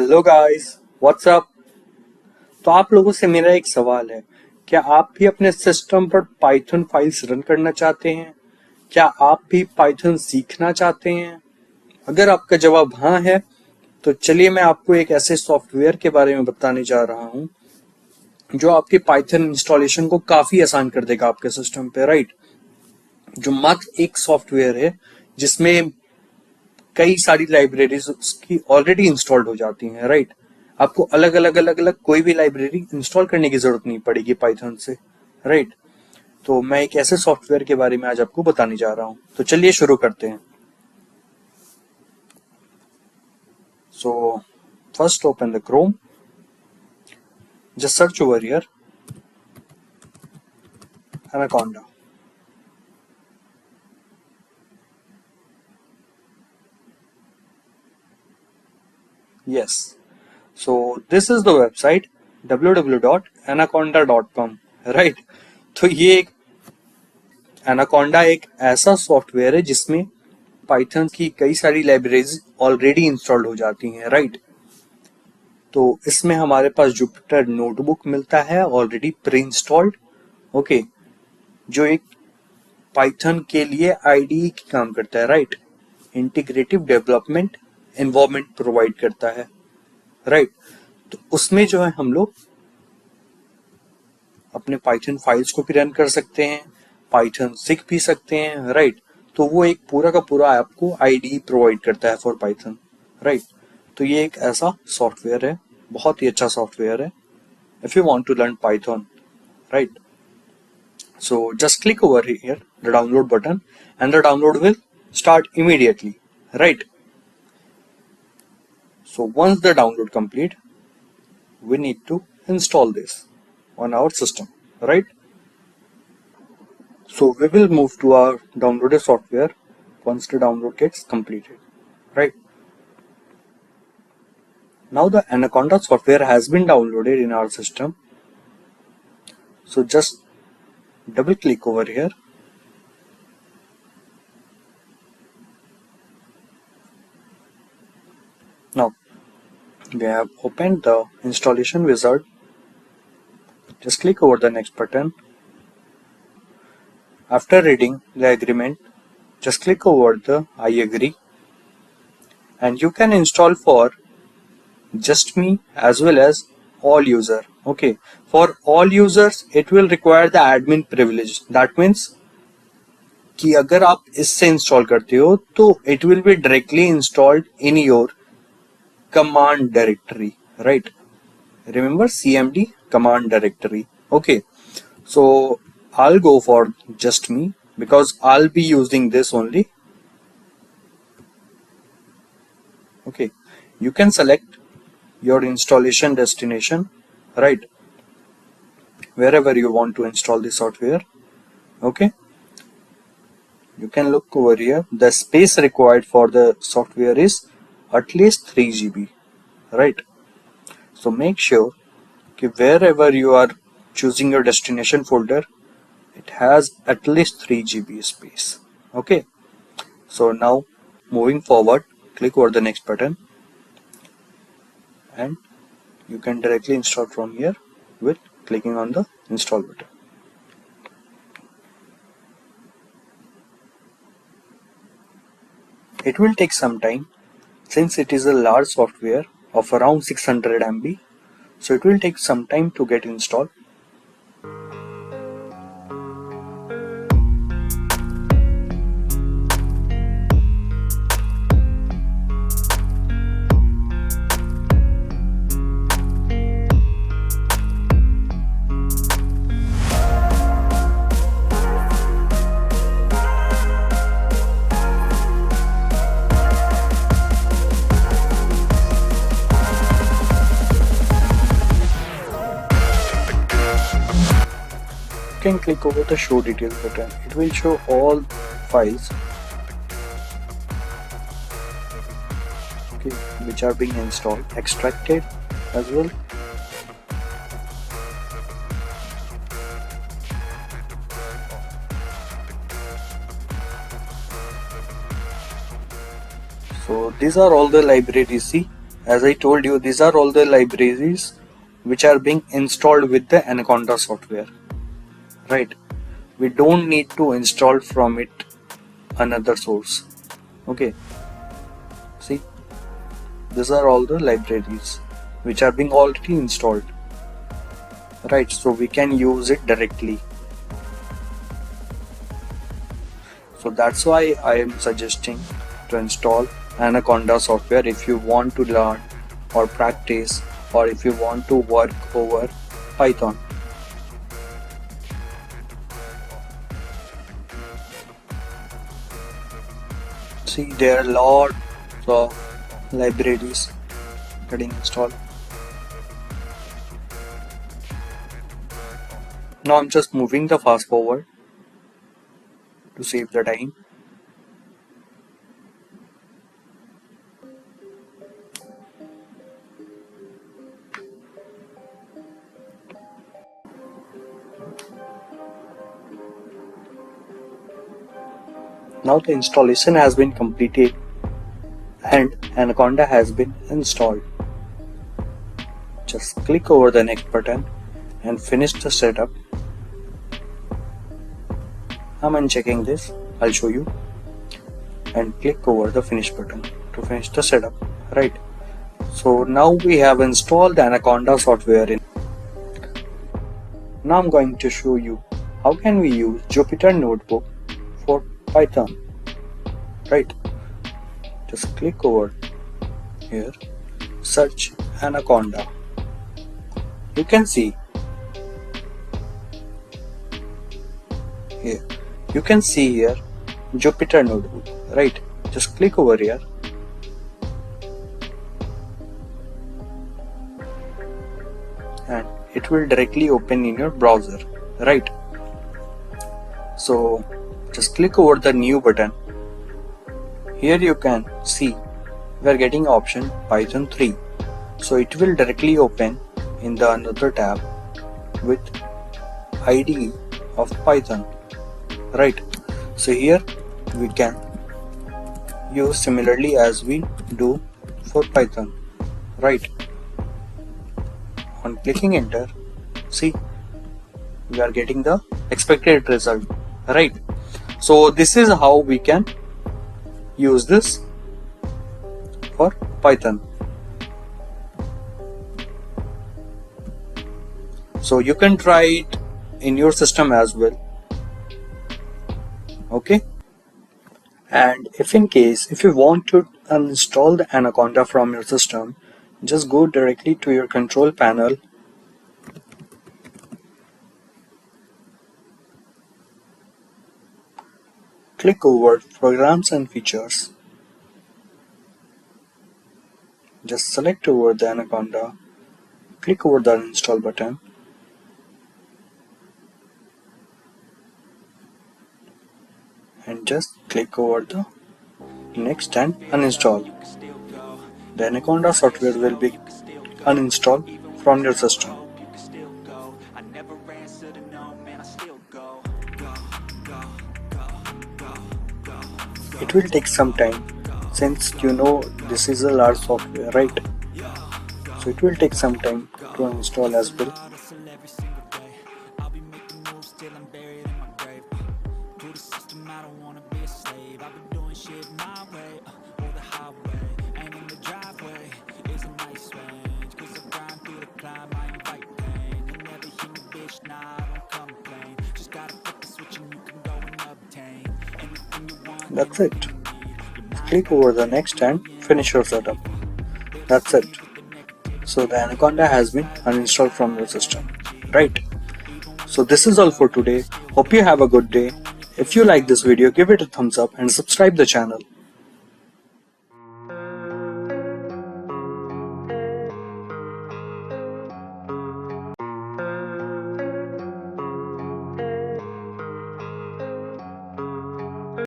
Hello guys, what's up. तो आप लोगों से मेरा एक सवाल है, क्या आप भी अपने सिस्टम पर पाइथन फाइल्स रन करना चाहते हैं? क्या आप भी पाइथन सीखना चाहते हैं? अगर आपका जवाब हाँ है, तो चलिए मैं आपको एक ऐसे सॉफ्टवेयर के बारे में बताने जा रहा हूँ जो आपके पाइथन इंस्टॉलेशन को काफी आसान कर देगा आपके सिस्टम पे, राइट। जो मात्र एक सॉफ्टवेयर है जिसमें कई सारी लाइब्रेरीज उसकी ऑलरेडी इंस्टॉल्ड हो जाती हैं, राइट। आपको अलग अलग कोई भी लाइब्रेरी इंस्टॉल करने की जरूरत नहीं पड़ेगी पाइथन से, राइट। तो मैं एक ऐसे सॉफ्टवेयर के बारे में आज आपको बताने जा रहा हूं, तो चलिए शुरू करते हैं। So first open the Chrome, just search over here anaconda. yes, so this is the website www.anaconda.com, right. तो ये एक एनाकोंडा एक ऐसा सॉफ्टवेयर है जिसमें पाइथन की कई सारी लाइब्रेरीज ऑलरेडी इंस्टॉल्ड हो जाती हैं, राइट। तो इसमें हमारे पास जुपिटर नोटबुक मिलता है ऑलरेडी प्री इंस्टॉल्ड, ओके, जो एक पाइथन के लिए आईडीई की काम करता है, right. Integrative development environment provide करता है, राइट। तो उसमें जो है हम लोग अपने पाइथन फाइल्स को भी रन कर सकते हैं, पाइथन सीख भी सकते हैं, राइट। तो वो एक पूरा का पूरा आपको आईडीई प्रोवाइड करता है फॉर पाइथन, राइट। तो ये एक ऐसा सॉफ्टवेयर है, बहुत ही अच्छा सॉफ्टवेयर है if you want to learn Python, right? So just click over here the download button and the download will start immediately, right? So once the download complete, we need to install this on our system, right? So we will move to our downloaded software once the download gets completed, right? Now the Anaconda software has been downloaded in our system. So just double click over here. Now we have opened the installation wizard. Just click over the next button. After reading the agreement, just click over the I agree, and you can install for just me as well as all user. Okay, for all users it will require the admin privilege. That means कि अगर आप इससे install करते हो तो it will be directly installed in your command directory, right? Remember CMD, command directory. Okay, so I'll go for just me because I'll be using this only. Okay, you can select your installation destination, right, wherever you want to install the software. Okay, you can look over here. The space required for the software is at least 3 GB, right? So make sure that wherever you are choosing your destination folder, it has at least 3 GB space. Okay, so now moving forward, click over the next button and you can directly install from here with clicking on the install button. It will take some time since it is a large software of around 600 MB, so it will take some time to get installed. You can click over the show details button. It will show all files, okay, which are being installed, extracted as well. So these are all the libraries. See, As I told you, these are all the libraries which are being installed with the Anaconda software, right? We don't need to install from it another source. Okay, see, these are all the libraries which are being already installed, right? So we can use it directly. So that's why I am suggesting to install Anaconda software if you want to learn or practice, or if you want to work over Python. See, there are lots of libraries getting installed. Now I'm just moving the fast forward to save the time. Now the installation has been completed and Anaconda has been installed. Just click over the next button and finish the setup. I'm unchecking this, I'll show you, and click over the finish button to finish the setup, right? So now we have installed the Anaconda software in. Now I'm going to show you how can we use Jupyter Notebook for Python, right? Just click over here, search Anaconda. You can see here, you can see here Jupyter Notebook, right? Just click over here and it will directly open in your browser, right? So just click over the new button. Here you can see we are getting option Python 3, so it will directly open in the another tab with IDE of Python, right? So here we can use similarly as we do for Python, right? On clicking enter, see, we are getting the expected result, right? So this is how we can use this for Python. So you can try it in your system as well, okay? And if you want to uninstall the Anaconda from your system, just go directly to your control panel, click over programs and features, just select over the Anaconda, click over the uninstall button, and just click over the next and uninstall. The Anaconda software will be uninstalled from your system. It will take some time since you know this is a large software, right? So it will take some time to install as well. That's it. Click over the next and finish your setup. That's it. So the Anaconda has been uninstalled from your system, right? So this is all for today. Hope you have a good day. If you like this video, give it a thumbs up and subscribe the channel.